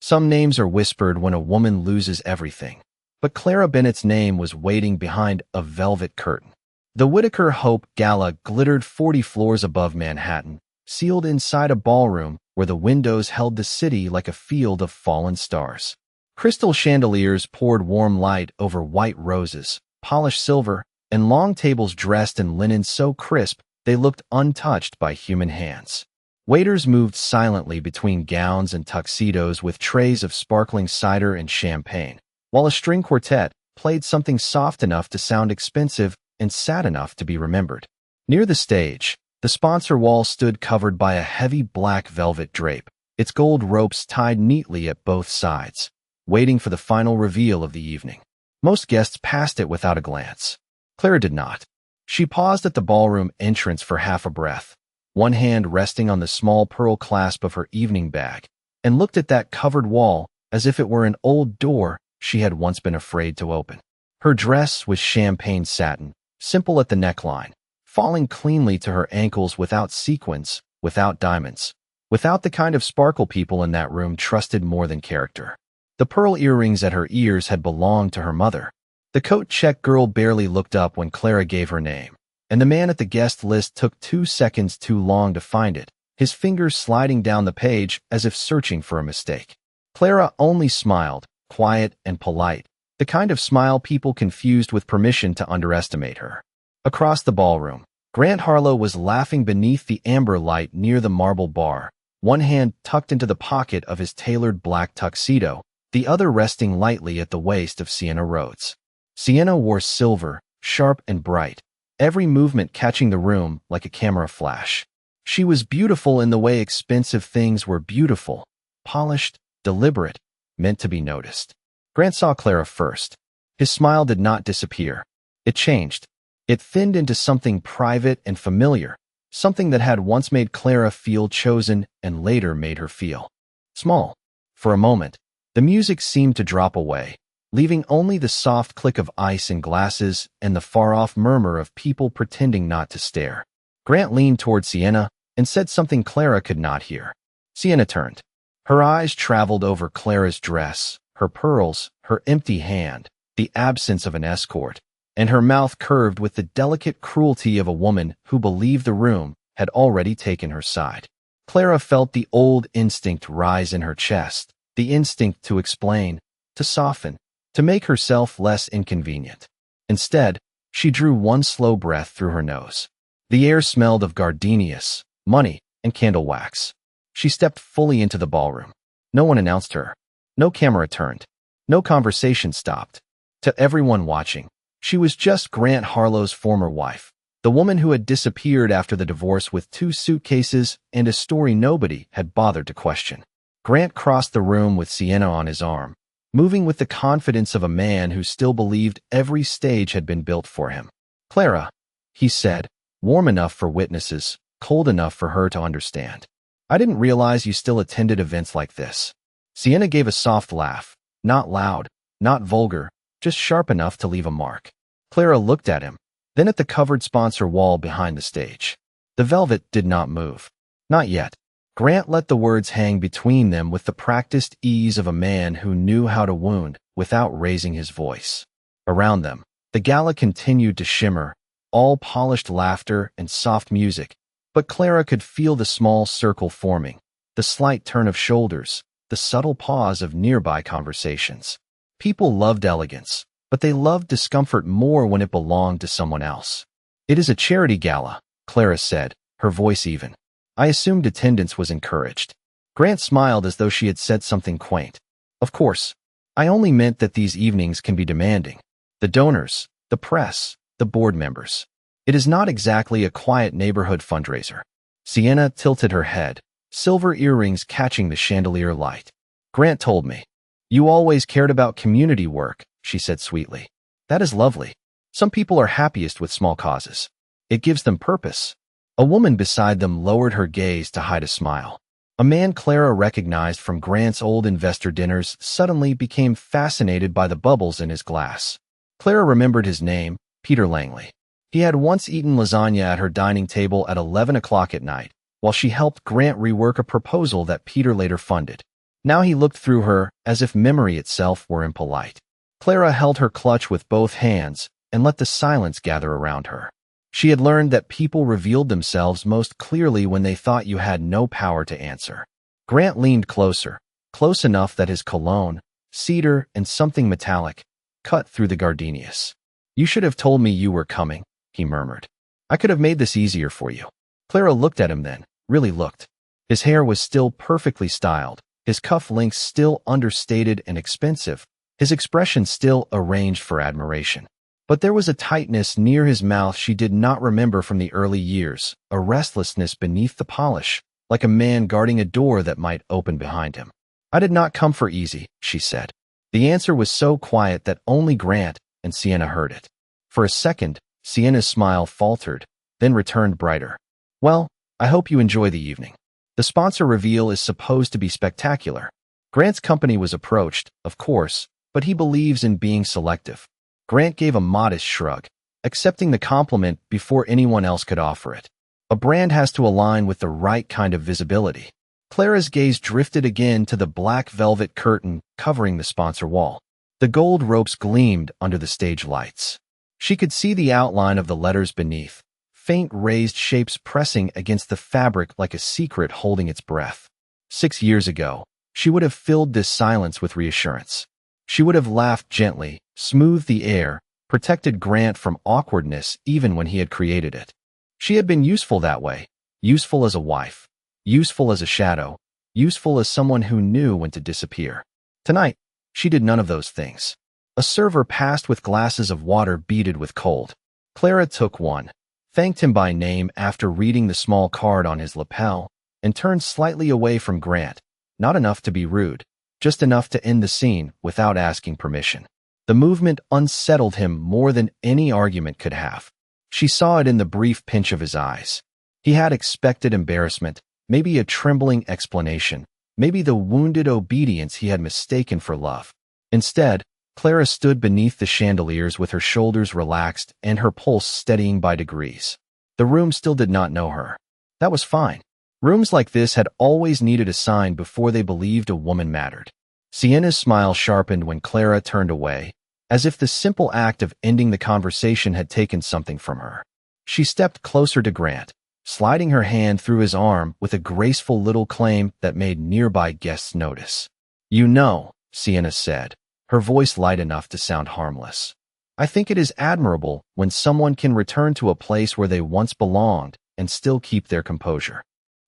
Some names are whispered when a woman loses everything. But Clara Bennett's name was waiting behind a velvet curtain. The Whitaker Hope Gala glittered 40 floors above Manhattan, sealed inside a ballroom where the windows held the city like a field of fallen stars. Crystal chandeliers poured warm light over white roses, polished silver, and long tables dressed in linen so crisp they looked untouched by human hands. Waiters moved silently between gowns and tuxedos with trays of sparkling cider and champagne, while a string quartet played something soft enough to sound expensive and sad enough to be remembered. Near the stage, the sponsor wall stood covered by a heavy black velvet drape, its gold ropes tied neatly at both sides, waiting for the final reveal of the evening. Most guests passed it without a glance. Clara did not. She paused at the ballroom entrance for half a breath, one hand resting on the small pearl clasp of her evening bag, and looked at that covered wall as if it were an old door she had once been afraid to open. Her dress was champagne satin, simple at the neckline, falling cleanly to her ankles without sequins, without diamonds, without the kind of sparkle people in that room trusted more than character. The pearl earrings at her ears had belonged to her mother. The coat-check girl barely looked up when Clara gave her name, and the man at the guest list took 2 seconds too long to find it, his fingers sliding down the page as if searching for a mistake. Clara only smiled, quiet and polite, the kind of smile people confused with permission to underestimate her. Across the ballroom, Grant Harlow was laughing beneath the amber light near the marble bar, one hand tucked into the pocket of his tailored black tuxedo, the other resting lightly at the waist of Sienna Rhodes. Sienna wore silver, sharp and bright, every movement catching the room like a camera flash. She was beautiful in the way expensive things were beautiful, polished, deliberate, meant to be noticed. Grant saw Clara first. His smile did not disappear. It changed. It thinned into something private and familiar, something that had once made Clara feel chosen and later made her feel small. For a moment, the music seemed to drop away, leaving only the soft click of ice in glasses and the far-off murmur of people pretending not to stare. Grant leaned toward Sienna and said something Clara could not hear. Sienna turned. Her eyes traveled over Clara's dress, her pearls, her empty hand, the absence of an escort, and her mouth curved with the delicate cruelty of a woman who believed the room had already taken her side. Clara felt the old instinct rise in her chest, the instinct to explain, to soften, to make herself less inconvenient. Instead, she drew one slow breath through her nose. The air smelled of gardenias, money, and candle wax. She stepped fully into the ballroom. No one announced her. No camera turned. No conversation stopped. To everyone watching, she was just Grant Harlow's former wife, the woman who had disappeared after the divorce with 2 suitcases and a story nobody had bothered to question. Grant crossed the room with Sienna on his arm, moving with the confidence of a man who still believed every stage had been built for him. "Clara," he said, warm enough for witnesses, cold enough for her to understand. "I didn't realize you still attended events like this." Sienna gave a soft laugh, not loud, not vulgar, just sharp enough to leave a mark. Clara looked at him, then at the covered sponsor wall behind the stage. The velvet did not move. Not yet. Grant let the words hang between them with the practiced ease of a man who knew how to wound without raising his voice. Around them, the gala continued to shimmer, all polished laughter and soft music, but Clara could feel the small circle forming, the slight turn of shoulders, the subtle pause of nearby conversations. People loved elegance, but they loved discomfort more when it belonged to someone else. "It is a charity gala," Clara said, her voice even. "I assumed attendance was encouraged." Grant smiled as though she had said something quaint. "Of course. I only meant that these evenings can be demanding. The donors, the press, the board members. It is not exactly a quiet neighborhood fundraiser." Sienna tilted her head, silver earrings catching the chandelier light. "Grant told me. You always cared about community work," she said sweetly. "That is lovely. Some people are happiest with small causes. It gives them purpose." A woman beside them lowered her gaze to hide a smile. A man Clara recognized from Grant's old investor dinners suddenly became fascinated by the bubbles in his glass. Clara remembered his name, Peter Langley. He had once eaten lasagna at her dining table at 11 o'clock at night, while she helped Grant rework a proposal that Peter later funded. Now he looked through her as if memory itself were impolite. Clara held her clutch with both hands and let the silence gather around her. She had learned that people revealed themselves most clearly when they thought you had no power to answer. Grant leaned closer, close enough that his cologne, cedar, and something metallic cut through the gardenias. "You should have told me you were coming," he murmured. "I could have made this easier for you." Clara looked at him then, really looked. His hair was still perfectly styled, his cuff links still understated and expensive, his expression still arranged for admiration. But there was a tightness near his mouth she did not remember from the early years, a restlessness beneath the polish, like a man guarding a door that might open behind him. "I did not come for easy," she said. The answer was so quiet that only Grant and Sienna heard it. For a second, Sienna's smile faltered, then returned brighter. "Well, I hope you enjoy the evening. The sponsor reveal is supposed to be spectacular." Grant's company was approached, of course, but he believes in being selective. Grant gave a modest shrug, accepting the compliment before anyone else could offer it. A brand has to align with the right kind of visibility. Clara's gaze drifted again to the black velvet curtain covering the sponsor wall. The gold ropes gleamed under the stage lights. She could see the outline of the letters beneath, faint raised shapes pressing against the fabric like a secret holding its breath. 6 years ago, she would have filled this silence with reassurance. She would have laughed gently, smoothed the air, protected Grant from awkwardness even when he had created it. She had been useful that way, useful as a wife, useful as a shadow, useful as someone who knew when to disappear. Tonight, she did none of those things. A server passed with glasses of water beaded with cold. Clara took one, thanked him by name after reading the small card on his lapel, and turned slightly away from Grant, not enough to be rude, just enough to end the scene without asking permission. The movement unsettled him more than any argument could have. She saw it in the brief pinch of his eyes. He had expected embarrassment, maybe a trembling explanation, maybe the wounded obedience he had mistaken for love. Instead, Clara stood beneath the chandeliers with her shoulders relaxed and her pulse steadying by degrees. The room still did not know her. That was fine. Rooms like this had always needed a sign before they believed a woman mattered. Sienna's smile sharpened when Clara turned away, as if the simple act of ending the conversation had taken something from her. She stepped closer to Grant, sliding her hand through his arm with a graceful little claim that made nearby guests notice. "You know," Sienna said, her voice light enough to sound harmless, "I think it is admirable when someone can return to a place where they once belonged and still keep their composure."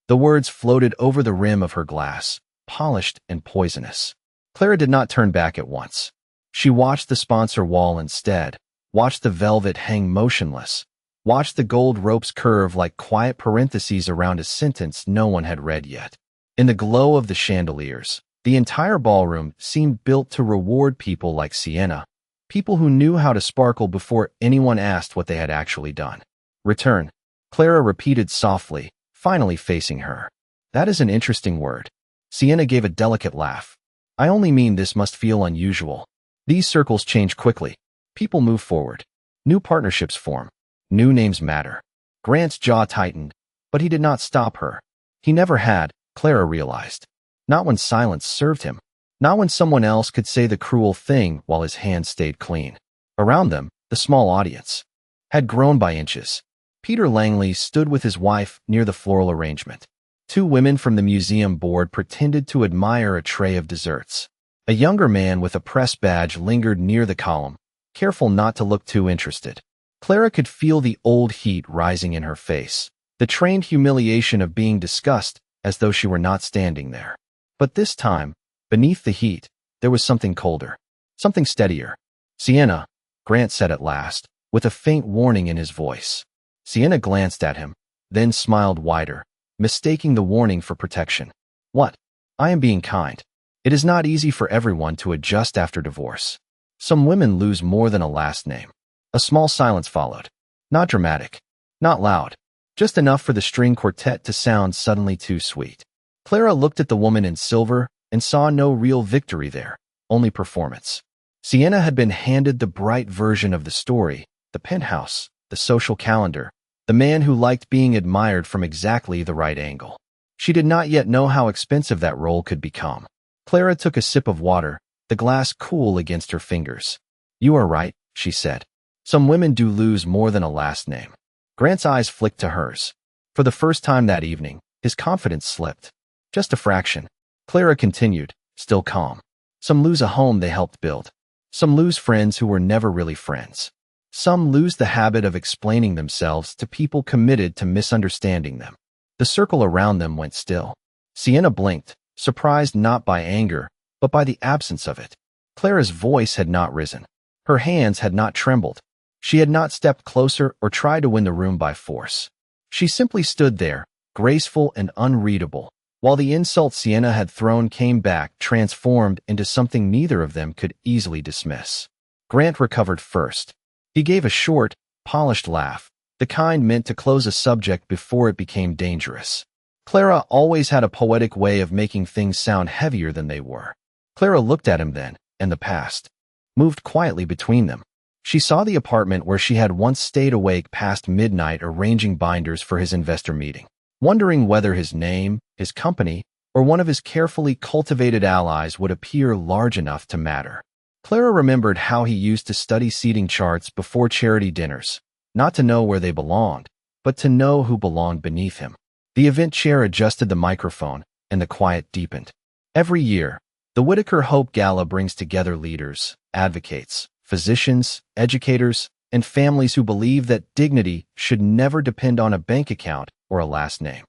The words floated over the rim of her glass, polished and poisonous. Clara did not turn back at once. She watched the sponsor wall instead, watched the velvet hang motionless, watched the gold ropes curve like quiet parentheses around a sentence no one had read yet. In the glow of the chandeliers, the entire ballroom seemed built to reward people like Sienna, people who knew how to sparkle before anyone asked what they had actually done. "Return," Clara repeated softly, finally facing her. "That is an interesting word." Sienna gave a delicate laugh. "I only mean this must feel unusual. These circles change quickly. People move forward. New partnerships form. New names matter." Grant's jaw tightened, but he did not stop her. He never had, Clara realized. Not when silence served him. Not when someone else could say the cruel thing while his hands stayed clean. Around them, the small audience had grown by inches. Peter Langley stood with his wife near the floral arrangement. 2 women from the museum board pretended to admire a tray of desserts. A younger man with a press badge lingered near the column, careful not to look too interested. Clara could feel the old heat rising in her face, the trained humiliation of being discussed as though she were not standing there. But this time, beneath the heat, there was something colder, something steadier. "Sienna," Grant said at last, with a faint warning in his voice. Sienna glanced at him, then smiled wider, mistaking the warning for protection. "What?" "I am being kind. It is not easy for everyone to adjust after divorce. Some women lose more than a last name." A small silence followed. Not dramatic, not loud, just enough for the string quartet to sound suddenly too sweet. Clara looked at the woman in silver and saw no real victory there, only performance. Sienna had been handed the bright version of the story, the penthouse, the social calendar, the man who liked being admired from exactly the right angle. She did not yet know how expensive that role could become. Clara took a sip of water, the glass cool against her fingers. You are right, she said. Some women do lose more than a last name. Grant's eyes flicked to hers. For the first time that evening, his confidence slipped. Just a fraction. Clara continued, still calm. Some lose a home they helped build. Some lose friends who were never really friends. Some lose the habit of explaining themselves to people committed to misunderstanding them. The circle around them went still. Sienna blinked, surprised not by anger, but by the absence of it. Clara's voice had not risen. Her hands had not trembled. She had not stepped closer or tried to win the room by force. She simply stood there, graceful and unreadable, while the insult Sienna had thrown came back, transformed into something neither of them could easily dismiss. Grant recovered first. He gave a short, polished laugh, the kind meant to close a subject before it became dangerous. Clara always had a poetic way of making things sound heavier than they were. Clara looked at him then, and the past moved quietly between them. She saw the apartment where she had once stayed awake past midnight arranging binders for his investor meeting, wondering whether his name, his company, or one of his carefully cultivated allies would appear large enough to matter. Clara remembered how he used to study seating charts before charity dinners, not to know where they belonged, but to know who belonged beneath him. The event chair adjusted the microphone, and the quiet deepened. Every year, the Whitaker Hope Gala brings together leaders, advocates, physicians, educators, and families who believe that dignity should never depend on a bank account or a last name.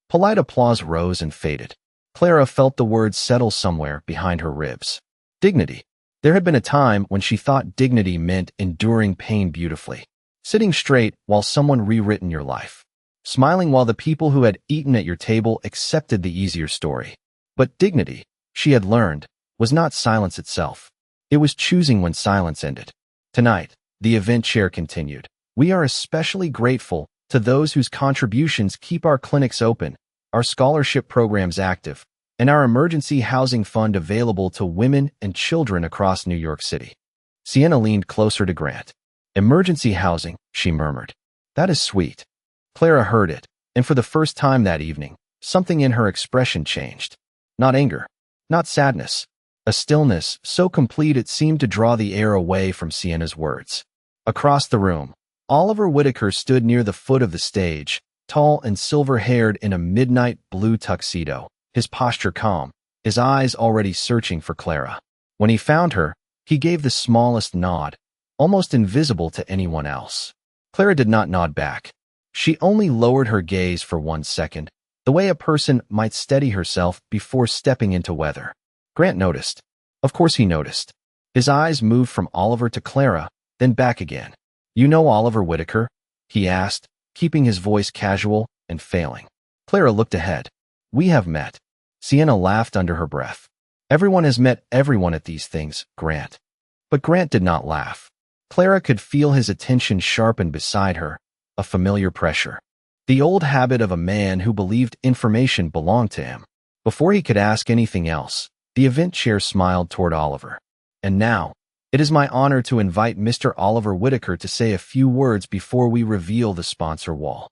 Polite applause rose and faded. Clara felt the words settle somewhere behind her ribs. Dignity. There had been a time when she thought dignity meant enduring pain beautifully, sitting straight while someone rewritten your life, smiling while the people who had eaten at your table accepted the easier story. But dignity, she had learned, was not silence itself. It was choosing when silence ended. Tonight, the event chair continued. We are especially grateful to those whose contributions keep our clinics open, our scholarship programs active, and our emergency housing fund available to women and children across New York City. Sienna leaned closer to Grant. Emergency housing, she murmured. That is sweet. Clara heard it, and for the first time that evening, something in her expression changed. Not anger, not sadness, a stillness so complete it seemed to draw the air away from Sienna's words. Across the room, Oliver Whitaker stood near the foot of the stage, tall and silver-haired in a midnight blue tuxedo, his posture calm, his eyes already searching for Clara. When he found her, he gave the smallest nod, almost invisible to anyone else. Clara did not nod back. She only lowered her gaze for 1 second, the way a person might steady herself before stepping into weather. Grant noticed. Of course he noticed. His eyes moved from Oliver to Clara, then back again. You know Oliver Whitaker? He asked, keeping his voice casual and failing. Clara looked ahead. We have met. Sienna laughed under her breath. Everyone has met everyone at these things, Grant. But Grant did not laugh. Clara could feel his attention sharpen beside her, a familiar pressure. The old habit of a man who believed information belonged to him. Before he could ask anything else, the event chair smiled toward Oliver. And now, it is my honor to invite Mr. Oliver Whitaker to say a few words before we reveal the sponsor wall.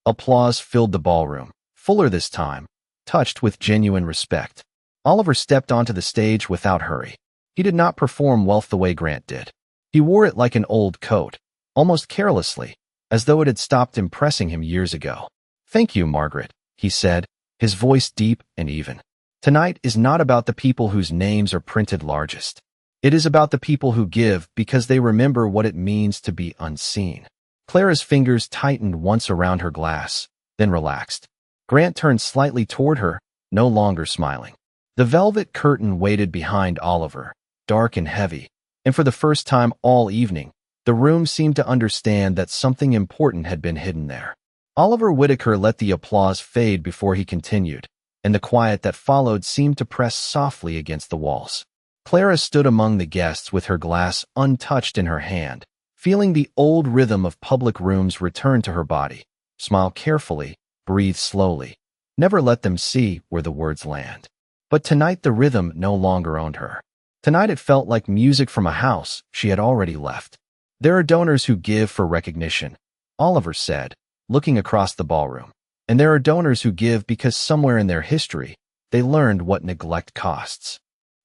Applause filled the ballroom, fuller this time, touched with genuine respect. Oliver stepped onto the stage without hurry. He did not perform wealth the way Grant did. He wore it like an old coat, almost carelessly, as though it had stopped impressing him years ago. Thank you, Margaret, he said, his voice deep and even. Tonight is not about the people whose names are printed largest. It is about the people who give because they remember what it means to be unseen. Clara's fingers tightened once around her glass, then relaxed. Grant turned slightly toward her, no longer smiling. The velvet curtain waited behind Oliver, dark and heavy, and for the first time all evening, the room seemed to understand that something important had been hidden there. Oliver Whitaker let the applause fade before he continued, and the quiet that followed seemed to press softly against the walls. Clara stood among the guests with her glass untouched in her hand, feeling the old rhythm of public rooms return to her body. Smile carefully, breathe slowly. Never let them see where the words land. But tonight the rhythm no longer owned her. Tonight it felt like music from a house she had already left. There are donors who give for recognition, Oliver said, looking across the ballroom. And there are donors who give because somewhere in their history, they learned what neglect costs.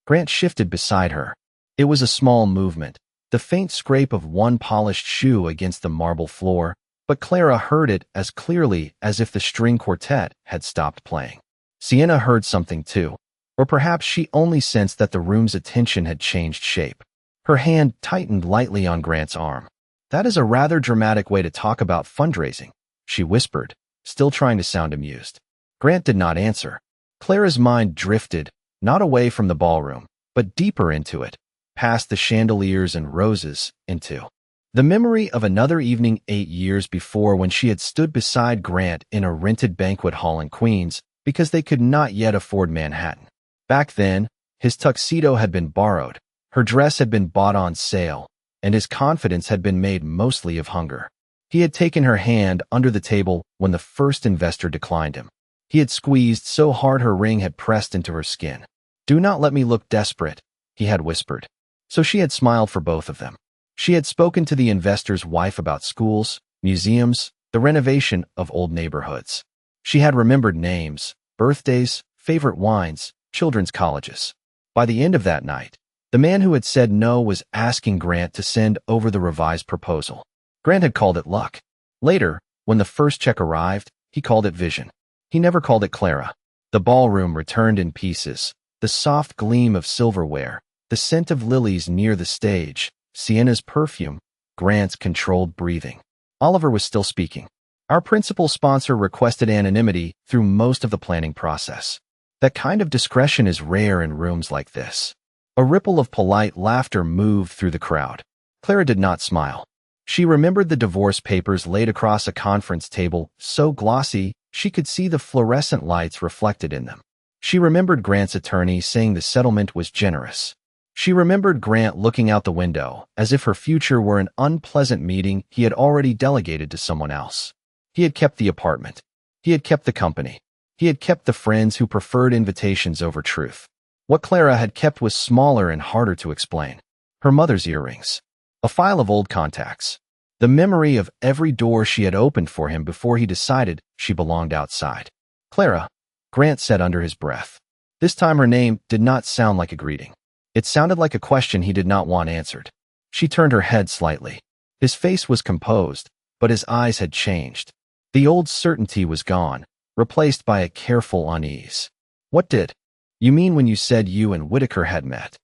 Grant shifted beside her. It was a small movement, the faint scrape of one polished shoe against the marble floor, but Clara heard it as clearly as if the string quartet had stopped playing. Sienna heard something too, or perhaps she only sensed that the room's attention had changed shape. Her hand tightened lightly on Grant's arm. "That is a rather dramatic way to talk about fundraising," she whispered, still trying to sound amused. Grant did not answer. Clara's mind drifted, not away from the ballroom, but deeper into it, past the chandeliers and roses, into the memory of another evening 8 years before when she had stood beside Grant in a rented banquet hall in Queens because they could not yet afford Manhattan. Back then, his tuxedo had been borrowed, her dress had been bought on sale, and his confidence had been made mostly of hunger. He had taken her hand under the table when the first investor declined him. He had squeezed so hard her ring had pressed into her skin. "Do not let me look desperate," he had whispered. So she had smiled for both of them. She had spoken to the investor's wife about schools, museums, the renovation of old neighborhoods. She had remembered names, birthdays, favorite wines, children's colleges. By the end of that night, the man who had said no was asking Grant to send over the revised proposal. Grant had called it luck. Later, when the first check arrived, he called it vision. He never called it Clara. The ballroom returned in pieces, the soft gleam of silverware, the scent of lilies near the stage, Sienna's perfume, Grant's controlled breathing. Oliver was still speaking. "Our principal sponsor requested anonymity through most of the planning process. That kind of discretion is rare in rooms like this." A ripple of polite laughter moved through the crowd. Clara did not smile. She remembered the divorce papers laid across a conference table, so glossy she could see the fluorescent lights reflected in them. She remembered Grant's attorney saying the settlement was generous. She remembered Grant looking out the window, as if her future were an unpleasant meeting he had already delegated to someone else. He had kept the apartment. He had kept the company. He had kept the friends who preferred invitations over truth. What Clara had kept was smaller and harder to explain. Her mother's earrings. A file of old contacts. The memory of every door she had opened for him before he decided she belonged outside. "Clara," Grant said under his breath. This time her name did not sound like a greeting. It sounded like a question he did not want answered. She turned her head slightly. His face was composed, but his eyes had changed. The old certainty was gone, replaced by a careful unease. "What did you mean when you said you and Whitaker had met?"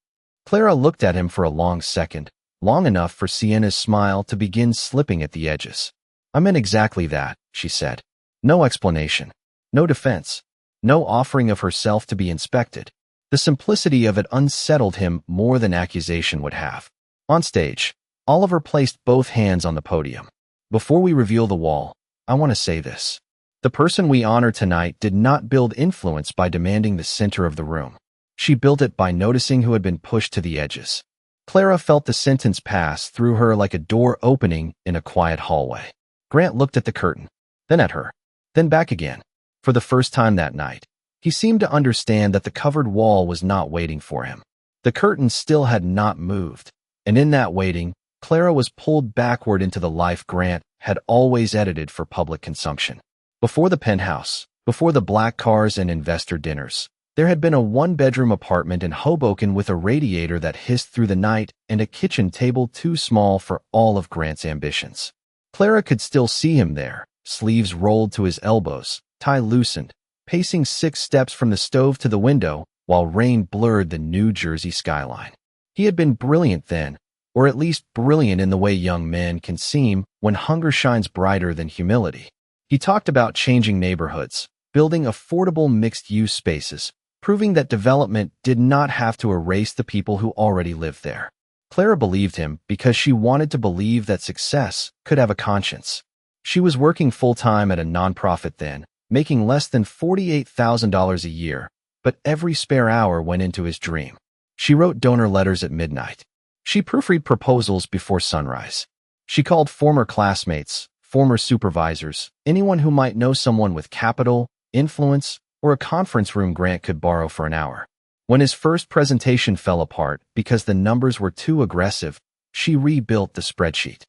Clara looked at him for a long second, long enough for Sienna's smile to begin slipping at the edges. "I meant exactly that," she said. No explanation, no defense, no offering of herself to be inspected. The simplicity of it unsettled him more than accusation would have. On stage, Oliver placed both hands on the podium. "Before we reveal the wall, I want to say this. The person we honor tonight did not build influence by demanding the center of the room. She built it by noticing who had been pushed to the edges." Clara felt the sentence pass through her like a door opening in a quiet hallway. Grant looked at the curtain, then at her, then back again. For the first time that night, he seemed to understand that the covered wall was not waiting for him. The curtain still had not moved, and in that waiting, Clara was pulled backward into the life Grant had always edited for public consumption. Before the penthouse, before the black cars and investor dinners, there had been a one-bedroom apartment in Hoboken with a radiator that hissed through the night and a kitchen table too small for all of Grant's ambitions. Clara could still see him there, sleeves rolled to his elbows, tie loosened, pacing 6 steps from the stove to the window while rain blurred the New Jersey skyline. He had been brilliant then, or at least brilliant in the way young men can seem when hunger shines brighter than humility. He talked about changing neighborhoods, building affordable mixed-use spaces, proving that development did not have to erase the people who already lived there. Clara believed him because she wanted to believe that success could have a conscience. She was working full-time at a nonprofit then, making less than $48,000 a year, but every spare hour went into his dream. She wrote donor letters at midnight. She proofread proposals before sunrise. She called former classmates, former supervisors, anyone who might know someone with capital, influence, or a conference room Grant could borrow for an hour. When his first presentation fell apart because the numbers were too aggressive, she rebuilt the spreadsheet.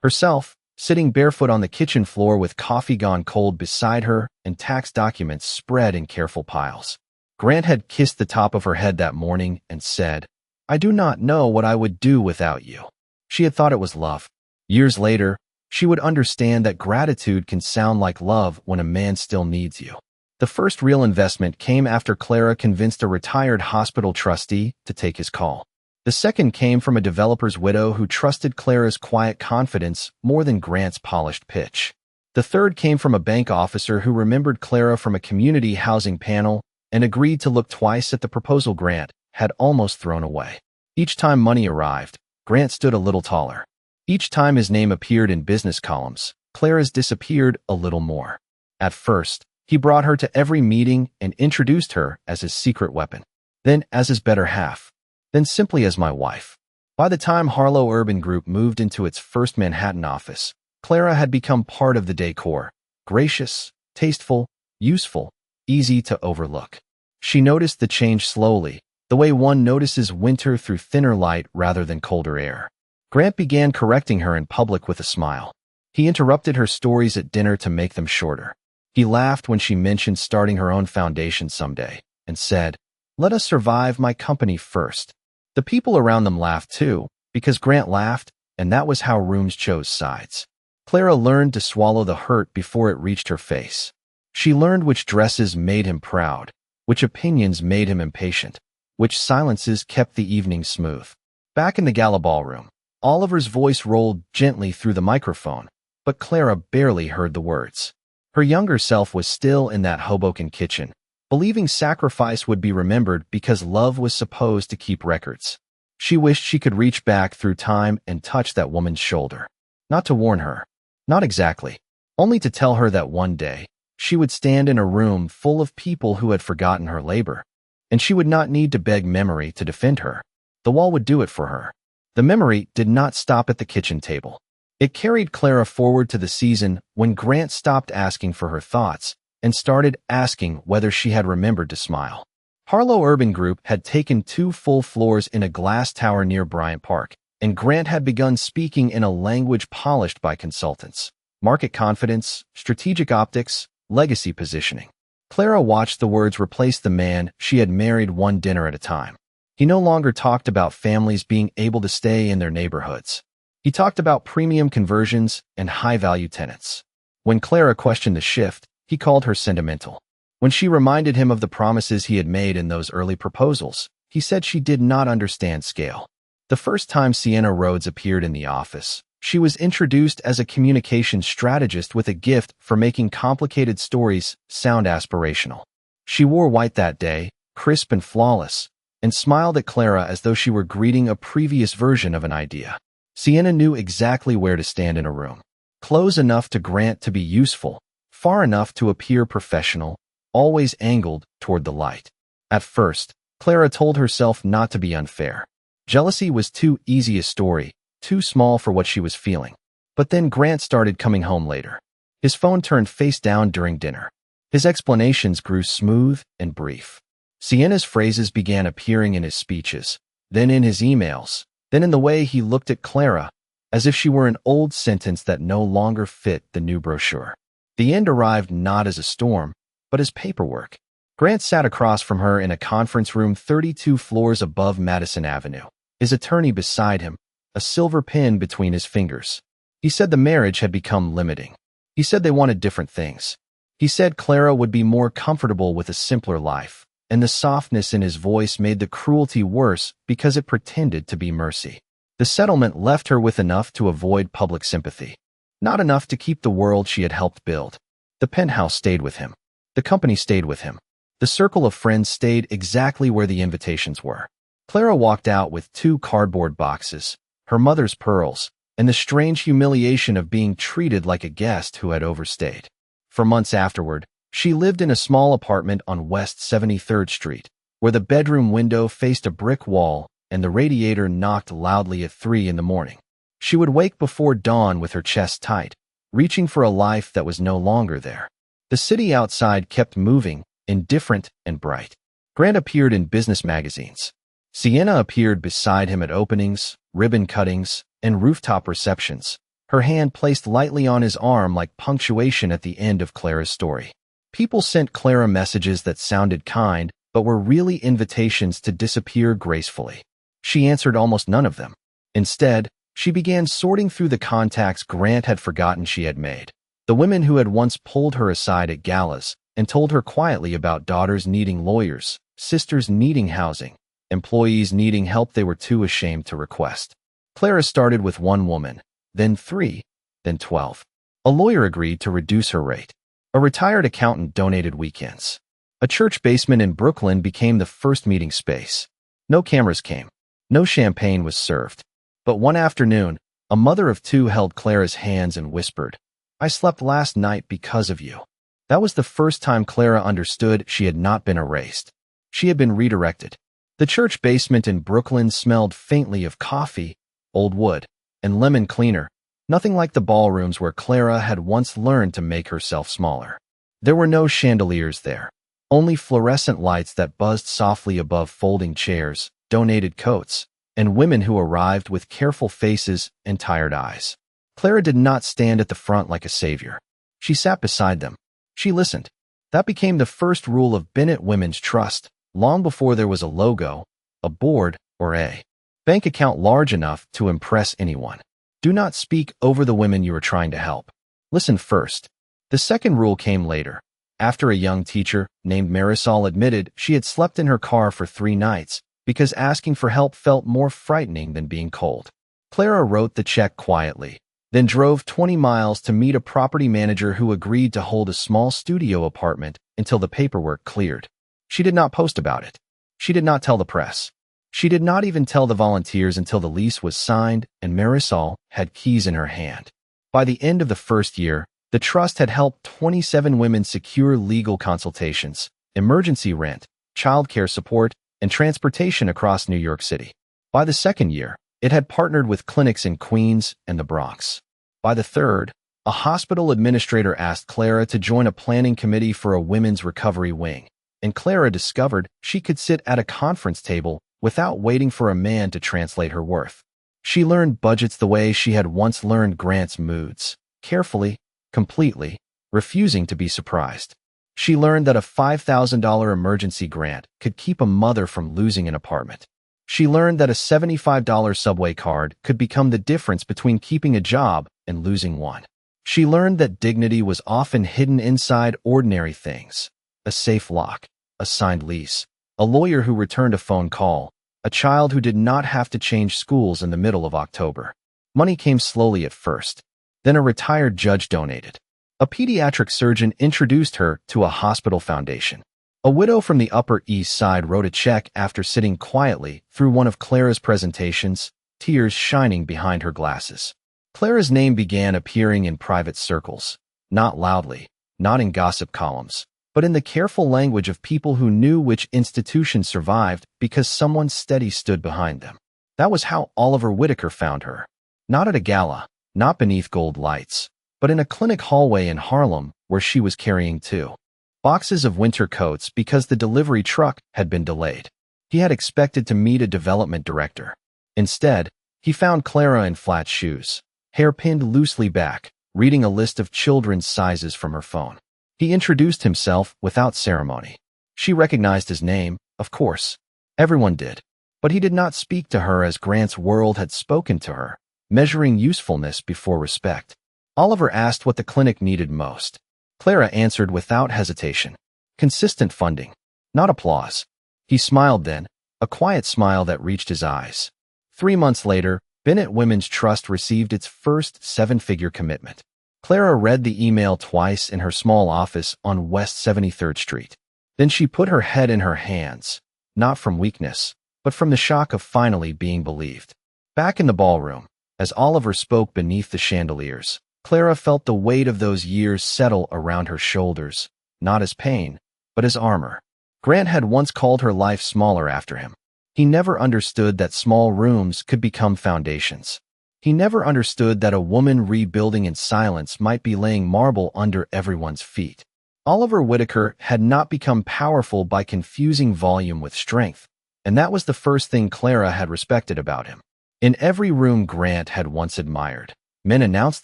Herself, sitting barefoot on the kitchen floor with coffee gone cold beside her and tax documents spread in careful piles. Grant had kissed the top of her head that morning and said, "I do not know what I would do without you." She had thought it was love. Years later, she would understand that gratitude can sound like love when a man still needs you. The first real investment came after Clara convinced a retired hospital trustee to take his call. The second came from a developer's widow who trusted Clara's quiet confidence more than Grant's polished pitch. The third came from a bank officer who remembered Clara from a community housing panel and agreed to look twice at the proposal Grant had almost thrown away. Each time money arrived, Grant stood a little taller. Each time his name appeared in business columns, Clara's disappeared a little more. At first, he brought her to every meeting and introduced her as his secret weapon, then as his better half, then simply as my wife. By the time Harlow Urban Group moved into its first Manhattan office, Clara had become part of the decor, gracious, tasteful, useful, easy to overlook. She noticed the change slowly, the way one notices winter through thinner light rather than colder air. Grant began correcting her in public with a smile. He interrupted her stories at dinner to make them shorter. He laughed when she mentioned starting her own foundation someday, and said, "Let us survive my company first." The people around them laughed too, because Grant laughed, and that was how rooms chose sides. Clara learned to swallow the hurt before it reached her face. She learned which dresses made him proud, which opinions made him impatient, which silences kept the evening smooth. Back in the Gala ballroom, Oliver's voice rolled gently through the microphone, but Clara barely heard the words. Her younger self was still in that Hoboken kitchen, believing sacrifice would be remembered because love was supposed to keep records. She wished she could reach back through time and touch that woman's shoulder. Not to warn her. Not exactly. Only to tell her that one day, she would stand in a room full of people who had forgotten her labor, and she would not need to beg memory to defend her. The wall would do it for her. The memory did not stop at the kitchen table. It carried Clara forward to the season when Grant stopped asking for her thoughts and started asking whether she had remembered to smile. Harlow Urban Group had taken 2 full floors in a glass tower near Bryant Park, and Grant had begun speaking in a language polished by consultants. Market confidence, strategic optics, legacy positioning. Clara watched the words replace the man she had married one dinner at a time. He no longer talked about families being able to stay in their neighborhoods. He talked about premium conversions and high-value tenants. When Clara questioned the shift, he called her sentimental. When she reminded him of the promises he had made in those early proposals, he said she did not understand scale. The first time Sienna Rhodes appeared in the office, she was introduced as a communications strategist with a gift for making complicated stories sound aspirational. She wore white that day, crisp and flawless, and smiled at Clara as though she were greeting a previous version of an idea. Sienna knew exactly where to stand in a room. Close enough to Grant to be useful, far enough to appear professional, always angled toward the light. At first, Clara told herself not to be unfair. Jealousy was too easy a story, too small for what she was feeling. But then Grant started coming home later. His phone turned face down during dinner. His explanations grew smooth and brief. Sienna's phrases began appearing in his speeches, then in his emails, then in the way he looked at Clara, as if she were an old sentence that no longer fit the new brochure. The end arrived not as a storm, but as paperwork. Grant sat across from her in a conference room 32 floors above Madison Avenue, his attorney beside him, a silver pen between his fingers. He said the marriage had become limiting. He said they wanted different things. He said Clara would be more comfortable with a simpler life, and the softness in his voice made the cruelty worse because it pretended to be mercy. The settlement left her with enough to avoid public sympathy, not enough to keep the world she had helped build. The penthouse stayed with him. The company stayed with him. The circle of friends stayed exactly where the invitations were. Clara walked out with 2 cardboard boxes, her mother's pearls, and the strange humiliation of being treated like a guest who had overstayed. For months afterward, she lived in a small apartment on West 73rd Street, where the bedroom window faced a brick wall and the radiator knocked loudly at 3 in the morning. She would wake before dawn with her chest tight, reaching for a life that was no longer there. The city outside kept moving, indifferent and bright. Grant appeared in business magazines. Sienna appeared beside him at openings, ribbon cuttings, and rooftop receptions, her hand placed lightly on his arm like punctuation at the end of Clara's story. People sent Clara messages that sounded kind, but were really invitations to disappear gracefully. She answered almost none of them. Instead, she began sorting through the contacts Grant had forgotten she had made. The women who had once pulled her aside at galas and told her quietly about daughters needing lawyers, sisters needing housing, employees needing help they were too ashamed to request. Clara started with one woman, then 3, then 12. A lawyer agreed to reduce her rate. A retired accountant donated weekends. A church basement in Brooklyn became the first meeting space. No cameras came. No champagne was served. But one afternoon, a mother of 2 held Clara's hands and whispered, "I slept last night because of you." That was the first time Clara understood she had not been erased. She had been redirected. The church basement in Brooklyn smelled faintly of coffee, old wood, and lemon cleaner, nothing like the ballrooms where Clara had once learned to make herself smaller. There were no chandeliers there, only fluorescent lights that buzzed softly above folding chairs, donated coats, and women who arrived with careful faces and tired eyes. Clara did not stand at the front like a savior. She sat beside them. She listened. That became the first rule of Bennett Women's Trust, long before there was a logo, a board, or a bank account large enough to impress anyone. Do not speak over the women you are trying to help. Listen first. The second rule came later, after a young teacher named Marisol admitted she had slept in her car for 3 nights because asking for help felt more frightening than being cold. Clara wrote the check quietly, then drove 20 miles to meet a property manager who agreed to hold a small studio apartment until the paperwork cleared. She did not post about it. She did not tell the press. She did not even tell the volunteers until the lease was signed and Marisol had keys in her hand. By the end of the first year, the trust had helped 27 women secure legal consultations, emergency rent, childcare support, and transportation across New York City. By the second year, it had partnered with clinics in Queens and the Bronx. By the third, a hospital administrator asked Clara to join a planning committee for a women's recovery wing, and Clara discovered she could sit at a conference table without waiting for a man to translate her worth. She learned budgets the way she had once learned Grant's moods, carefully, completely, refusing to be surprised. She learned that a $5,000 emergency grant could keep a mother from losing an apartment. She learned that a $75 subway card could become the difference between keeping a job and losing one. She learned that dignity was often hidden inside ordinary things: a safe lock, a signed lease, a lawyer who returned a phone call, a child who did not have to change schools in the middle of October. Money came slowly at first. Then a retired judge donated. A pediatric surgeon introduced her to a hospital foundation. A widow from the Upper East Side wrote a check after sitting quietly through one of Clara's presentations, tears shining behind her glasses. Clara's name began appearing in private circles, not loudly, not in gossip columns, but in the careful language of people who knew which institution survived because someone steady stood behind them. That was how Oliver Whitaker found her. Not at a gala, not beneath gold lights, but in a clinic hallway in Harlem where she was carrying 2 boxes of winter coats because the delivery truck had been delayed. He had expected to meet a development director. Instead, he found Clara in flat shoes, hair pinned loosely back, reading a list of children's sizes from her phone. He introduced himself without ceremony. She recognized his name, of course. Everyone did. But he did not speak to her as Grant's world had spoken to her, measuring usefulness before respect. Oliver asked what the clinic needed most. Clara answered without hesitation. Consistent funding, not applause. He smiled then, a quiet smile that reached his eyes. 3 months later, Bennett Women's Trust received its first 7-figure commitment. Clara read the email twice in her small office on West 73rd Street. Then she put her head in her hands, not from weakness, but from the shock of finally being believed. Back in the ballroom, as Oliver spoke beneath the chandeliers, Clara felt the weight of those years settle around her shoulders, not as pain, but as armor. Grant had once called her life smaller after him. He never understood that small rooms could become foundations. He never understood that a woman rebuilding in silence might be laying marble under everyone's feet. Oliver Whitaker had not become powerful by confusing volume with strength, and that was the first thing Clara had respected about him. In every room Grant had once admired, men announced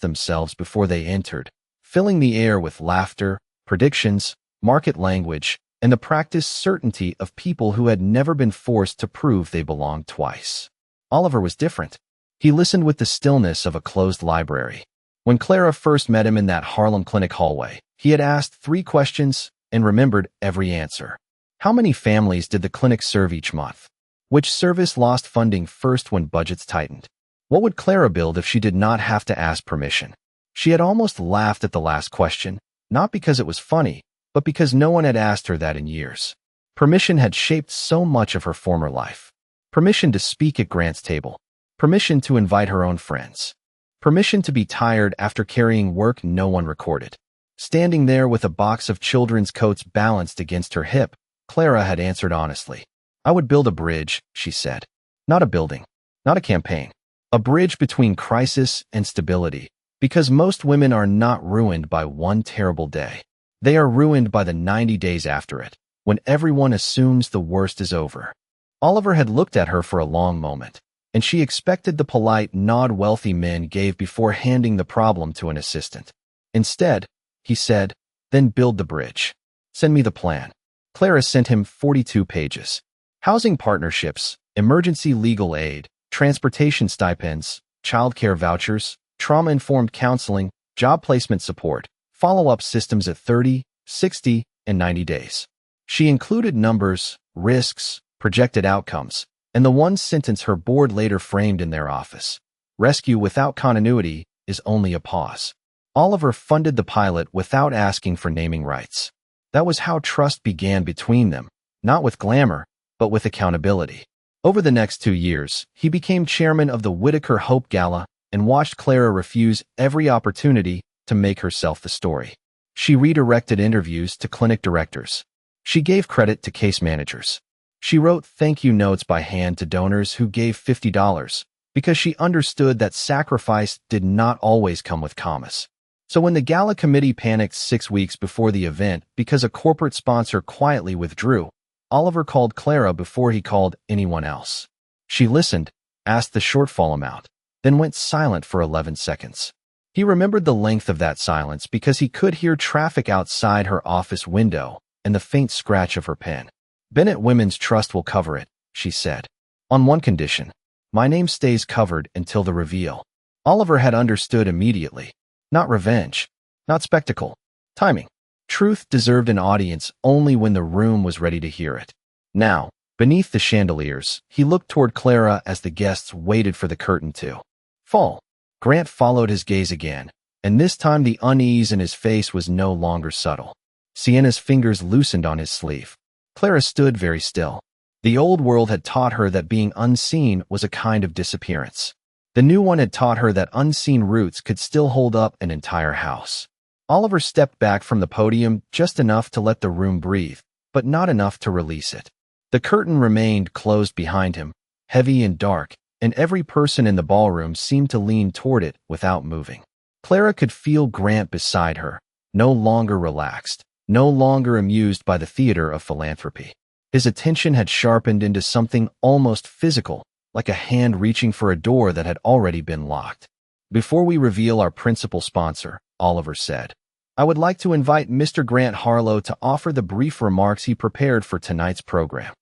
themselves before they entered, filling the air with laughter, predictions, market language, and the practiced certainty of people who had never been forced to prove they belonged twice. Oliver was different. He listened with the stillness of a closed library. When Clara first met him in that Harlem Clinic hallway, he had asked 3 questions and remembered every answer. How many families did the clinic serve each month? Which service lost funding first when budgets tightened? What would Clara build if she did not have to ask permission? She had almost laughed at the last question, not because it was funny, but because no one had asked her that in years. Permission had shaped so much of her former life. Permission to speak at Grant's table. Permission to invite her own friends. Permission to be tired after carrying work no one recorded. Standing there with a box of children's coats balanced against her hip, Clara had answered honestly. I would build a bridge, she said. Not a building. Not a campaign. A bridge between crisis and stability. Because most women are not ruined by one terrible day. They are ruined by the 90 days after it, when everyone assumes the worst is over. Oliver had looked at her for a long moment, and she expected the polite nod wealthy men gave before handing the problem to an assistant. Instead, he said, then build the bridge. Send me the plan. Clara sent him 42 pages. Housing partnerships, emergency legal aid, transportation stipends, childcare vouchers, trauma-informed counseling, job placement support, follow-up systems at 30, 60, and 90 days. She included numbers, risks, projected outcomes, and the one sentence her board later framed in their office. Rescue without continuity is only a pause. Oliver funded the pilot without asking for naming rights. That was how trust began between them, not with glamour, but with accountability. Over the next 2 years, he became chairman of the Whitaker Hope Gala and watched Clara refuse every opportunity to make herself the story. She redirected interviews to clinic directors. She gave credit to case managers. She wrote thank you notes by hand to donors who gave $50 because she understood that sacrifice did not always come with commas. So when the Gala committee panicked 6 weeks before the event because a corporate sponsor quietly withdrew, Oliver called Clara before he called anyone else. She listened, asked the shortfall amount, then went silent for 11 seconds. He remembered the length of that silence because he could hear traffic outside her office window and the faint scratch of her pen. Bennett Women's Trust will cover it, she said. On one condition. My name stays covered until the reveal. Oliver had understood immediately. Not revenge. Not spectacle. Timing. Truth deserved an audience only when the room was ready to hear it. Now, beneath the chandeliers, he looked toward Clara as the guests waited for the curtain to fall. Grant followed his gaze again, and this time the unease in his face was no longer subtle. Sienna's fingers loosened on his sleeve. Clara stood very still. The old world had taught her that being unseen was a kind of disappearance. The new one had taught her that unseen roots could still hold up an entire house. Oliver stepped back from the podium just enough to let the room breathe, but not enough to release it. The curtain remained closed behind him, heavy and dark, and every person in the ballroom seemed to lean toward it without moving. Clara could feel Grant beside her, no longer relaxed, no longer amused by the theater of philanthropy. His attention had sharpened into something almost physical, like a hand reaching for a door that had already been locked. Before we reveal our principal sponsor, Oliver said, I would like to invite Mr. Grant Harlow to offer the brief remarks he prepared for tonight's program.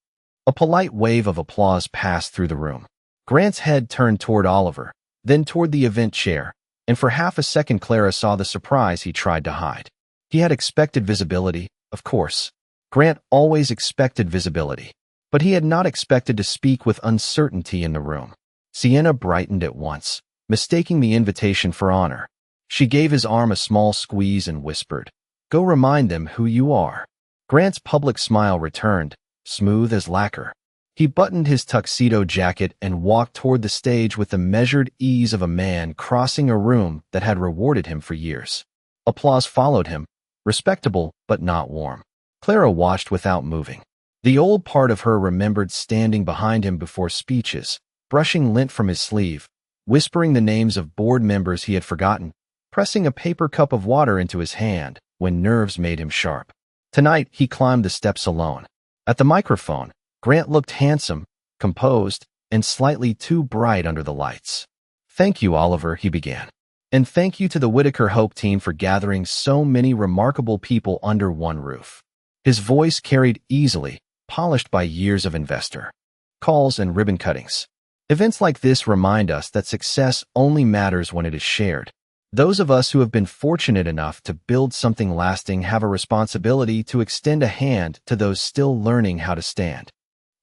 A polite wave of applause passed through the room. Grant's head turned toward Oliver, then toward the event chair, and for half a second Clara saw the surprise he tried to hide. He had expected visibility, of course. Grant always expected visibility, but he had not expected to speak with uncertainty in the room. Sienna brightened at once, mistaking the invitation for honor. She gave his arm a small squeeze and whispered, Go remind them who you are. Grant's public smile returned, smooth as lacquer. He buttoned his tuxedo jacket and walked toward the stage with the measured ease of a man crossing a room that had rewarded him for years. Applause followed him, respectable but not warm. Clara watched without moving. The old part of her remembered standing behind him before speeches, brushing lint from his sleeve, whispering the names of board members he had forgotten, pressing a paper cup of water into his hand when nerves made him sharp. Tonight, he climbed the steps alone. At the microphone, Grant looked handsome, composed, and slightly too bright under the lights. Thank you, Oliver, he began. And thank you to the Whitaker Hope team for gathering so many remarkable people under one roof. His voice carried easily, polished by years of investor calls and ribbon cuttings. Events like this remind us that success only matters when it is shared. Those of us who have been fortunate enough to build something lasting have a responsibility to extend a hand to those still learning how to stand.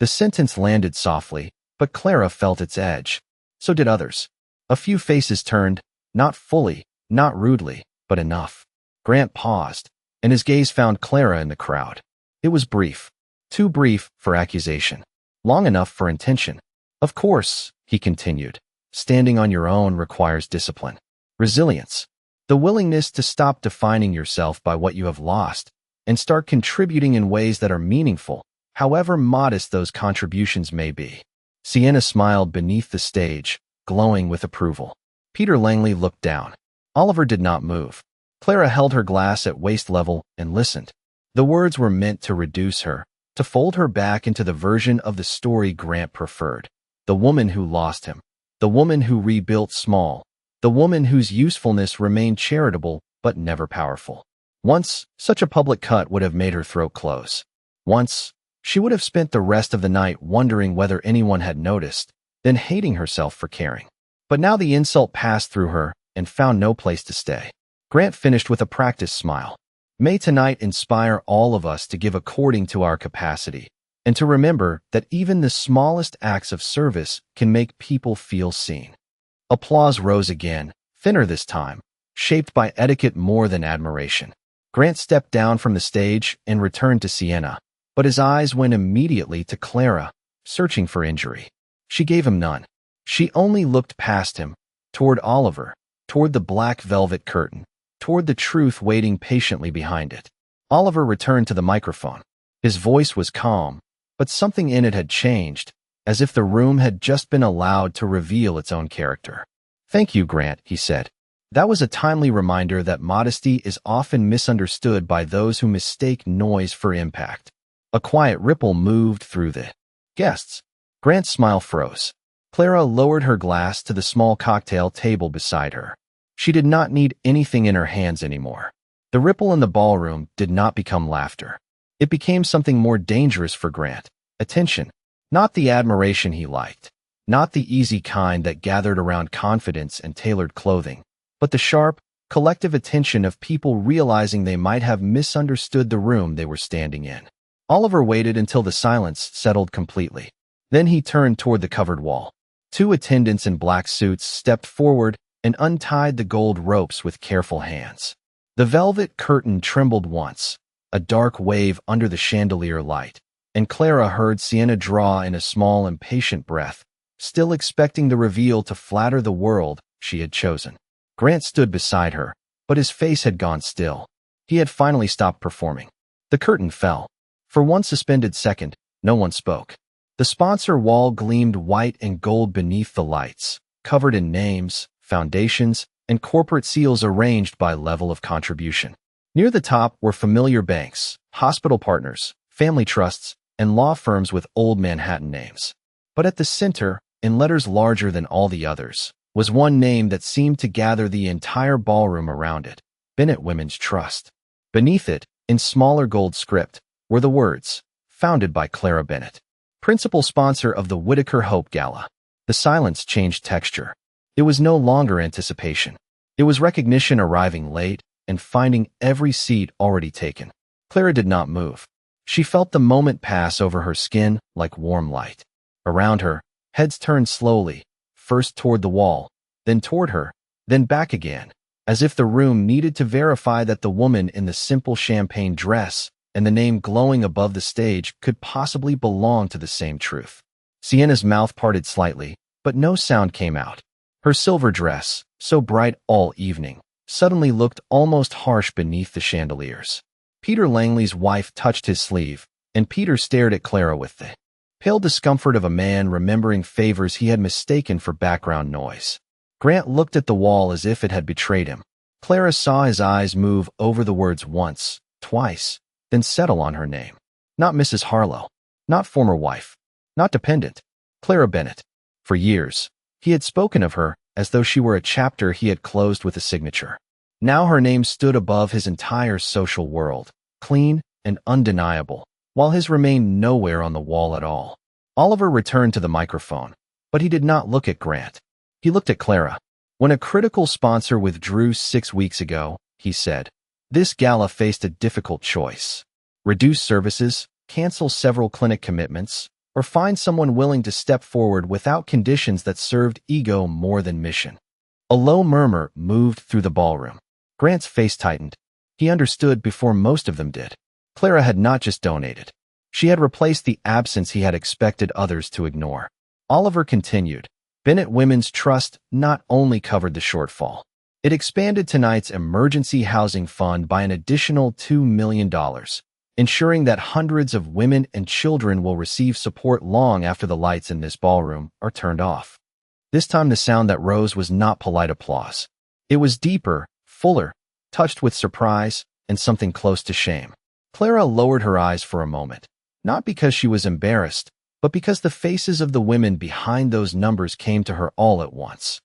The sentence landed softly, but Clara felt its edge. So did others. A few faces turned, not fully, not rudely, but enough. Grant paused, and his gaze found Clara in the crowd. It was brief. Too brief for accusation. Long enough for intention. Of course, he continued, standing on your own requires discipline. Resilience. The willingness to stop defining yourself by what you have lost and start contributing in ways that are meaningful, however modest those contributions may be. Sienna smiled beneath the stage, glowing with approval. Peter Langley looked down. Oliver did not move. Clara held her glass at waist level and listened. The words were meant to reduce her, to fold her back into the version of the story Grant preferred. The woman who lost him. The woman who rebuilt small. The woman whose usefulness remained charitable but never powerful. Once, such a public cut would have made her throat close. Once, she would have spent the rest of the night wondering whether anyone had noticed, then hating herself for caring. But now the insult passed through her and found no place to stay. Grant finished with a practiced smile. May tonight inspire all of us to give according to our capacity, and to remember that even the smallest acts of service can make people feel seen. Applause rose again, thinner this time, shaped by etiquette more than admiration. Grant stepped down from the stage and returned to Sienna, but his eyes went immediately to Clara, searching for injury. She gave him none. She only looked past him, toward Oliver, toward the black velvet curtain, toward the truth waiting patiently behind it. Oliver returned to the microphone. His voice was calm, but something in it had changed, as if the room had just been allowed to reveal its own character. "Thank you, Grant," he said. That was a timely reminder that modesty is often misunderstood by those who mistake noise for impact. A quiet ripple moved through the guests. Grant's smile froze. Clara lowered her glass to the small cocktail table beside her. She did not need anything in her hands anymore. The ripple in the ballroom did not become laughter. It became something more dangerous for Grant. Attention. Not the admiration he liked. Not the easy kind that gathered around confidence and tailored clothing, but the sharp, collective attention of people realizing they might have misunderstood the room they were standing in. Oliver waited until the silence settled completely. Then he turned toward the covered wall. Two attendants in black suits stepped forward and untied the gold ropes with careful hands. The velvet curtain trembled once, a dark wave under the chandelier light, and Clara heard Sienna draw in a small, impatient breath, still expecting the reveal to flatter the world she had chosen. Grant stood beside her, but his face had gone still. He had finally stopped performing. The curtain fell. For one suspended second, no one spoke. The sponsor wall gleamed white and gold beneath the lights, covered in names, foundations, and corporate seals arranged by level of contribution. Near the top were familiar banks, hospital partners, family trusts, and law firms with old Manhattan names. But at the center, in letters larger than all the others, was one name that seemed to gather the entire ballroom around it: Bennett Women's Trust. Beneath it, in smaller gold script, were the words, "Founded by Clara Bennett, principal sponsor of the Whitaker Hope Gala." The silence changed texture. It was no longer anticipation. It was recognition arriving late and finding every seat already taken. Clara did not move. She felt the moment pass over her skin like warm light. Around her, heads turned slowly, first toward the wall, then toward her, then back again, as if the room needed to verify that the woman in the simple champagne dress and the name glowing above the stage could possibly belong to the same truth. Sienna's mouth parted slightly, but no sound came out. Her silver dress, so bright all evening, suddenly looked almost harsh beneath the chandeliers. Peter Langley's wife touched his sleeve, and Peter stared at Clara with the pale discomfort of a man remembering favors he had mistaken for background noise. Grant looked at the wall as if it had betrayed him. Clara saw his eyes move over the words once, twice, then settle on her name. Not Mrs. Harlow. Not former wife. Not dependent. Clara Bennett. For years, he had spoken of her as though she were a chapter he had closed with a signature. Now her name stood above his entire social world, clean, and undeniable, while his remained nowhere on the wall at all. Oliver returned to the microphone, but he did not look at Grant. He looked at Clara. When a critical sponsor withdrew 6 weeks ago, he said, this gala faced a difficult choice. Reduce services, cancel several clinic commitments, or find someone willing to step forward without conditions that served ego more than mission. A low murmur moved through the ballroom. Grant's face tightened. He understood before most of them did. Clara had not just donated. She had replaced the absence he had expected others to ignore. Oliver continued. Bennett Women's Trust not only covered the shortfall. It expanded tonight's emergency housing fund by an additional $2 million, ensuring that hundreds of women and children will receive support long after the lights in this ballroom are turned off. This time the sound that rose was not polite applause. It was deeper, fuller, touched with surprise and something close to shame. Clara lowered her eyes for a moment, not because she was embarrassed, but because the faces of the women behind those numbers came to her all at once.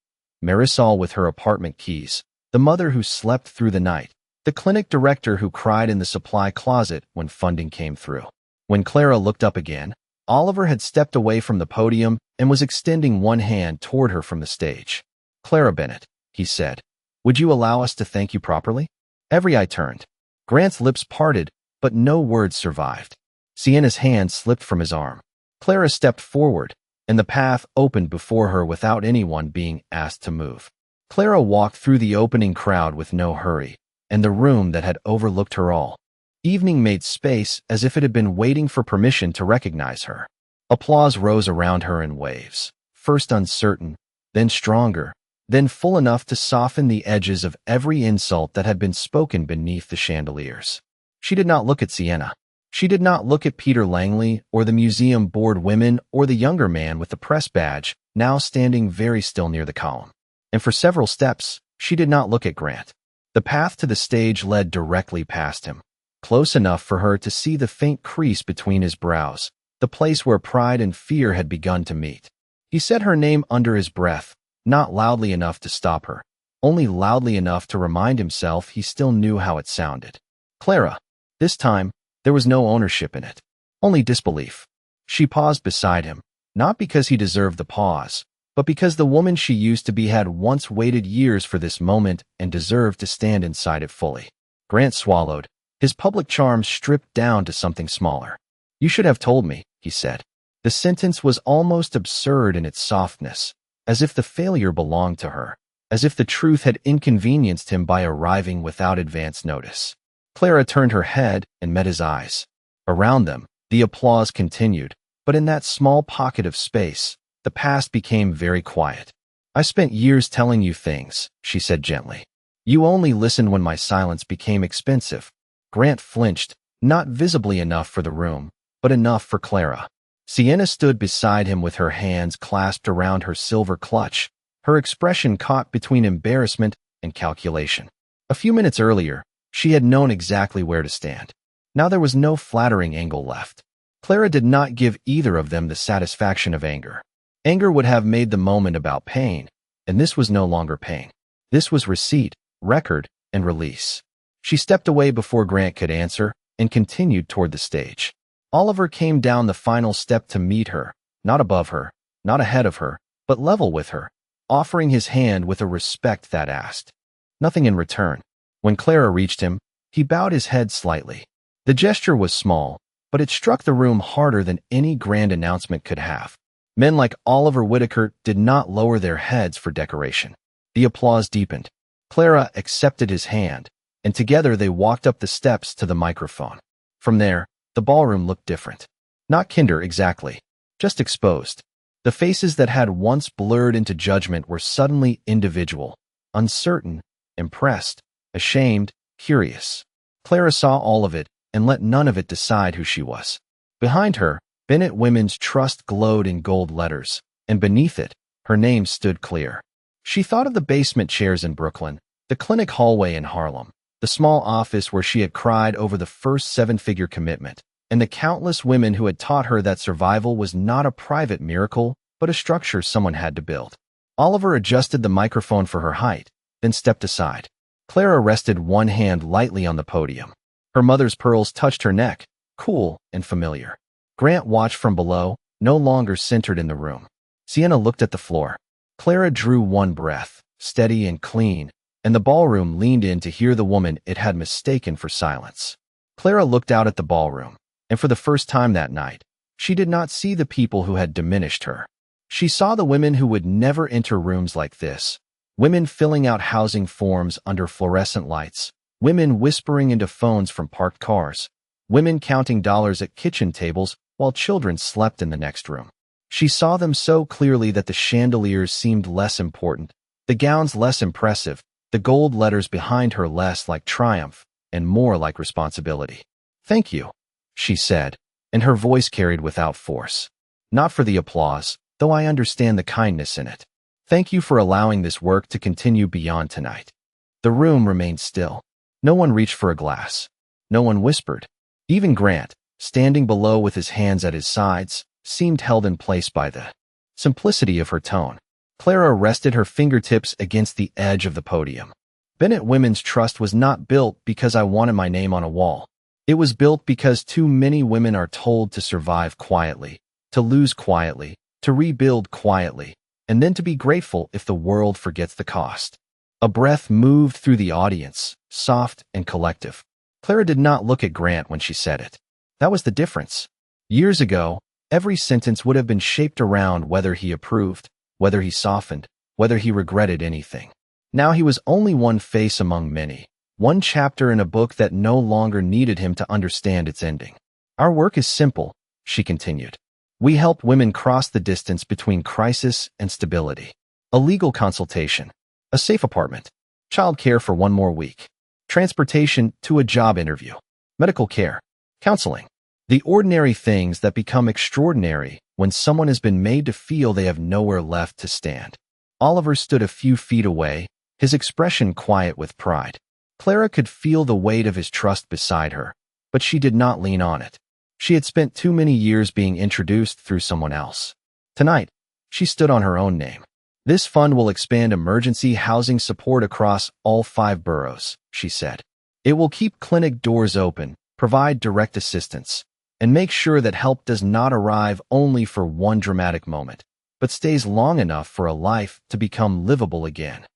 Marisol with her apartment keys, the mother who slept through the night, the clinic director who cried in the supply closet when funding came through. When Clara looked up again, Oliver had stepped away from the podium and was extending one hand toward her from the stage. Clara Bennett, he said, would you allow us to thank you properly? Every eye turned. Grant's lips parted, but no words survived. Sienna's hand slipped from his arm. Clara stepped forward, and the path opened before her without anyone being asked to move. Clara walked through the opening crowd with no hurry, and the room that had overlooked her all. Evening made space as if it had been waiting for permission to recognize her. Applause rose around her in waves, first uncertain, then stronger, then full enough to soften the edges of every insult that had been spoken beneath the chandeliers. She did not look at Sienna. She did not look at Peter Langley or the museum board women or the younger man with the press badge, now standing very still near the column. And for several steps, she did not look at Grant. The path to the stage led directly past him, close enough for her to see the faint crease between his brows, the place where pride and fear had begun to meet. He said her name under his breath, not loudly enough to stop her, only loudly enough to remind himself he still knew how it sounded. Clara. This time, there was no ownership in it, only disbelief. She paused beside him, not because he deserved the pause, but because the woman she used to be had once waited years for this moment and deserved to stand inside it fully. Grant swallowed, his public charm stripped down to something smaller. You should have told me, he said. The sentence was almost absurd in its softness, as if the failure belonged to her, as if the truth had inconvenienced him by arriving without advance notice. Clara turned her head and met his eyes. Around them, the applause continued, but in that small pocket of space, the past became very quiet. I spent years telling you things, she said gently. You only listened when my silence became expensive. Grant flinched, not visibly enough for the room, but enough for Clara. Sienna stood beside him with her hands clasped around her silver clutch, her expression caught between embarrassment and calculation. A few minutes earlier, she had known exactly where to stand. Now there was no flattering angle left. Clara did not give either of them the satisfaction of anger. Anger would have made the moment about pain, and this was no longer pain. This was receipt, record, and release. She stepped away before Grant could answer and continued toward the stage. Oliver came down the final step to meet her, not above her, not ahead of her, but level with her, offering his hand with a respect that asked nothing in return. When Clara reached him, he bowed his head slightly. The gesture was small, but it struck the room harder than any grand announcement could have. Men like Oliver Whitaker did not lower their heads for decoration. The applause deepened. Clara accepted his hand, and together they walked up the steps to the microphone. From there, the ballroom looked different. Not kinder exactly, just exposed. The faces that had once blurred into judgment were suddenly individual, uncertain, impressed, ashamed, curious. Clara saw all of it and let none of it decide who she was. Behind her, Bennett Women's Trust glowed in gold letters, and beneath it, her name stood clear. She thought of the basement chairs in Brooklyn, the clinic hallway in Harlem, the small office where she had cried over the first seven-figure commitment, and the countless women who had taught her that survival was not a private miracle, but a structure someone had to build. Oliver adjusted the microphone for her height, then stepped aside. Clara rested one hand lightly on the podium. Her mother's pearls touched her neck, cool and familiar. Grant watched from below, no longer centered in the room. Sienna looked at the floor. Clara drew one breath, steady and clean, and the ballroom leaned in to hear the woman it had mistaken for silence. Clara looked out at the ballroom, and for the first time that night, she did not see the people who had diminished her. She saw the women who would never enter rooms like this, women filling out housing forms under fluorescent lights, women whispering into phones from parked cars, women counting dollars at kitchen tables while children slept in the next room. She saw them so clearly that the chandeliers seemed less important, the gowns less impressive, the gold letters behind her less like triumph and more like responsibility. "Thank you," she said, and her voice carried without force. "Not for the applause, though I understand the kindness in it. Thank you for allowing this work to continue beyond tonight." The room remained still. No one reached for a glass. No one whispered. Even Grant, standing below with his hands at his sides, seemed held in place by the simplicity of her tone. Clara rested her fingertips against the edge of the podium. "Bennett Women's Trust was not built because I wanted my name on a wall. It was built because too many women are told to survive quietly, to lose quietly, to rebuild quietly, and then to be grateful if the world forgets the cost." A breath moved through the audience, soft and collective. Clara did not look at Grant when she said it. That was the difference. Years ago, every sentence would have been shaped around whether he approved, whether he softened, whether he regretted anything. Now he was only one face among many, one chapter in a book that no longer needed him to understand its ending. "Our work is simple," she continued. "We help women cross the distance between crisis and stability. A legal consultation, a safe apartment, child care for one more week, transportation to a job interview, medical care, counseling. The ordinary things that become extraordinary when someone has been made to feel they have nowhere left to stand." Oliver stood a few feet away, his expression quiet with pride. Clara could feel the weight of his trust beside her, but she did not lean on it. She had spent too many years being introduced through someone else. Tonight, she stood on her own name. "This fund will expand emergency housing support across all 5 boroughs," she said. "It will keep clinic doors open, provide direct assistance, and make sure that help does not arrive only for one dramatic moment, but stays long enough for a life to become livable again."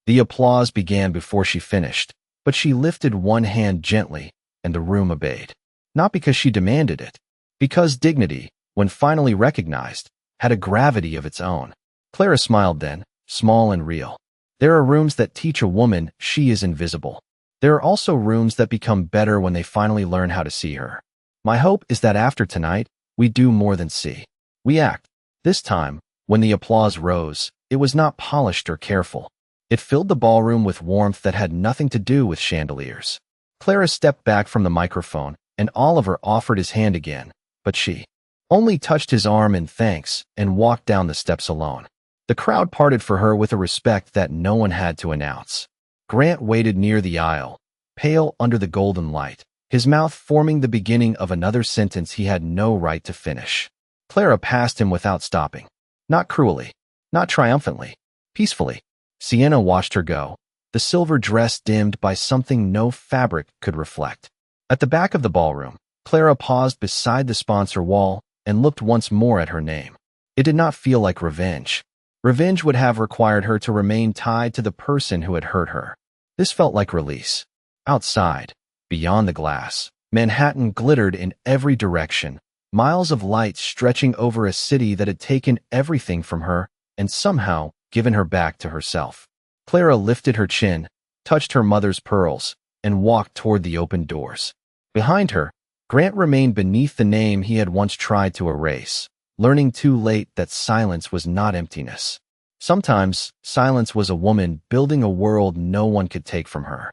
The applause began before she finished, but she lifted one hand gently, and the room obeyed. Not because she demanded it, because dignity, when finally recognized, had a gravity of its own. Clara smiled then, small and real. There are rooms that teach a woman she is invisible. There are also rooms that become better when they finally learn how to see her. My hope is that after tonight, we do more than see. We act. This time, when the applause rose, it was not polished or careful. It filled the ballroom with warmth that had nothing to do with chandeliers. Clara stepped back from the microphone, and Oliver offered his hand again, but she only touched his arm in thanks and walked down the steps alone. The crowd parted for her with a respect that no one had to announce. Grant waited near the aisle, pale under the golden light, his mouth forming the beginning of another sentence he had no right to finish. Clara passed him without stopping. Not cruelly, not triumphantly, peacefully. Sienna watched her go, the silver dress dimmed by something no fabric could reflect. At the back of the ballroom, Clara paused beside the sponsor wall and looked once more at her name. It did not feel like revenge. Revenge would have required her to remain tied to the person who had hurt her. This felt like release. Outside, beyond the glass, Manhattan glittered in every direction, miles of light stretching over a city that had taken everything from her and somehow given her back to herself. Clara lifted her chin, touched her mother's pearls, and walked toward the open doors. Behind her, Grant remained beneath the name he had once tried to erase, learning too late that silence was not emptiness. Sometimes, silence was a woman building a world no one could take from her.